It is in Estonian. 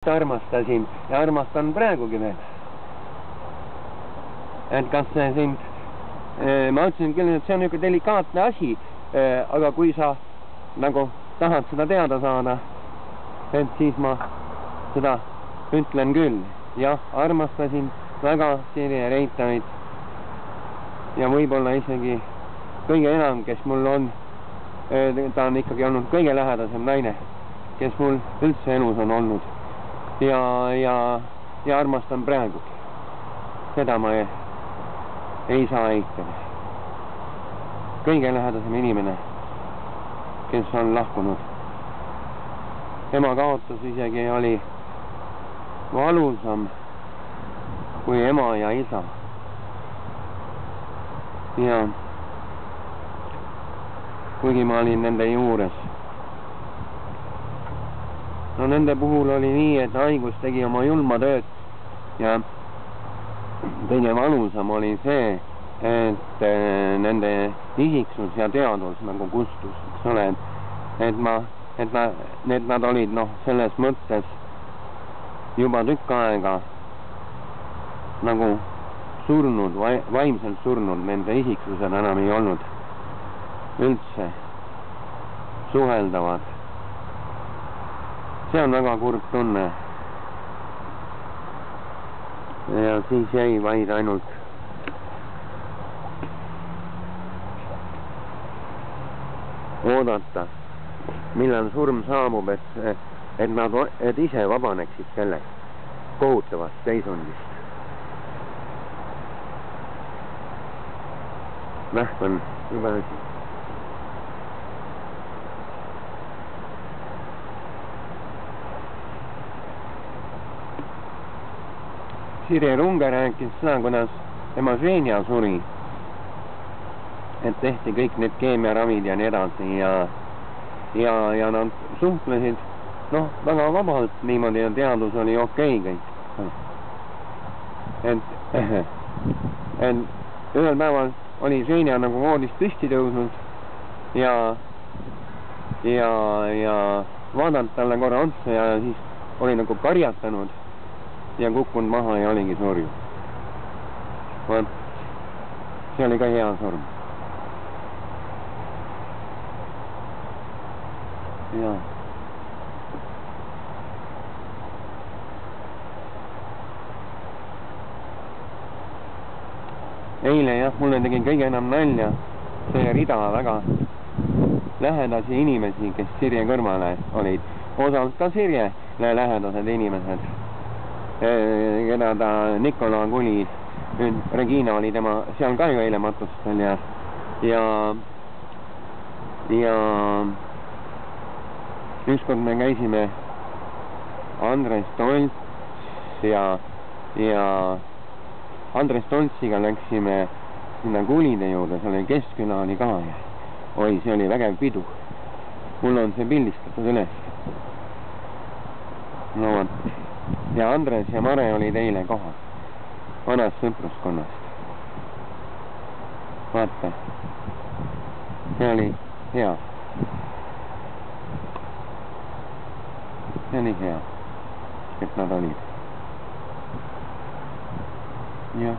Armastasin ja armastan praegugi veel. Et kas see sind, ma ütlesin küll, et see on niisugune delikaatne asi, aga kui sa nagu tahad seda teada saada, et siis ma seda ütlen küll. Jah, armastasin väga Sirje Reitavit ja võib-olla isegi kõige enam, kes mul on, ta on ikkagi olnud kõige lähedasem naine, kes mul üldse elus on olnud. Ja armastan praegu. Seda ma ei saa eitada. Kõige lähedasem inimene, kes on lahkunud. Tema kaotus isegi oli valusam kui ema ja isa. Ja kuigi ma olin nende juures. No nende puhul oli nii, et haigus tegi oma julma tööd ja kõige valusam oli see, et nende isiksus ja teadvus nagu kustus, eks ole, et nad olid selles mõttes juba tükk aega nagu surnud, vaimselt surnud, nende isiksused enam ei olnud üldse suheldavad. See on väga kurb tunne. Ja siis jäi vaid ainult oodata, millal surm saabub, et ise vabaneksid sellest kohutavast seisundist. Vähk on juba asi. Sirje Runge rääkis seda, kuidas tema Ženja suri, et tehti kõik need keemiaravid ja nii edasi ja nad suhtlesid väga vabalt niimoodi ja teadus oli okei kõik. Et ühel päeval oli Ženja nagu voodist püsti tõusnud ja vaadanud talle korra otsa ja siis oli nagu karjatanud ja kukkunud maha ja oligi surju. Vaat, see oli ka hea surm. Ja. Eile jah, mulle tegi kõige enam nalja see rida väga lähedasi inimesi, kes Sirje kõrvale olid. Osalt ka Sirjele lähedased inimesed. Keda ta Nikola Kuli, Regina oli tema seal ka ju eile matustel ja ükskord me käisime Andres Tolts ja Andres Toltsiga läksime sinna Kulide juurde, see oli Keskküla oli ka ja oi, see oli vägev pidu. Mul on see pildistatud üles. No võt. Ja Andres ja Mare olid eile kohal, vanast sõpruskonnast. Vaata, see oli hea. See oli hea, et nad olid. Jah.